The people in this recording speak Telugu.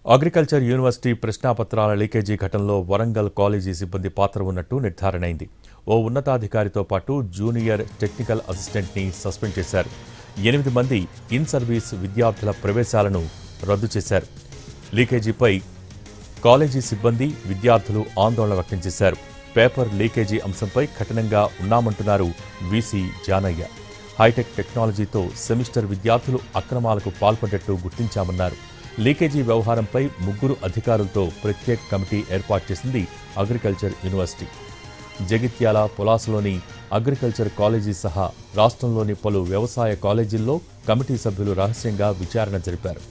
అగ్రికల్చర్ యూనివర్సిటీ ప్రశ్నాపత్రాల లీకేజీ ఘటనలో వరంగల్ కాలేజీ సిబ్బంది పాత్ర ఉన్నట్టు నిర్ధారణైంది. ఓ ఉన్నతాధికారితో పాటు జూనియర్ టెక్నికల్ అసిస్టెంట్ని సస్పెండ్ చేశారు. 8 మంది ఇన్ సర్వీస్ విద్యార్థుల ప్రవేశాలను రద్దు చేశారు. లీకేజీపై కాలేజీ సిబ్బంది, విద్యార్థులు ఆందోళన వ్యక్తం చేశారు. పేపర్ లీకేజీ అంశంపై కఠినంగా ఉన్నామంటున్నారు వీసీ జానయ్య. హైటెక్ టెక్నాలజీతో సెమిస్టర్ విద్యార్థులు అక్రమాలకు పాల్పడ్డట్టు గుర్తించామన్నారు. లీకేజీ వ్యవహారంపై 3 అధికారులతో ప్రత్యేక కమిటీ ఏర్పాటు చేసింది అగ్రికల్చర్ యూనివర్సిటీ. జగిత్యాల, పొలాసలోని అగ్రికల్చర్ కాలేజీ సహా రాష్ట్రంలోని పలు వ్యవసాయ కాలేజీల్లో కమిటీ సభ్యులు రహస్యంగా విచారణ జరిపారు.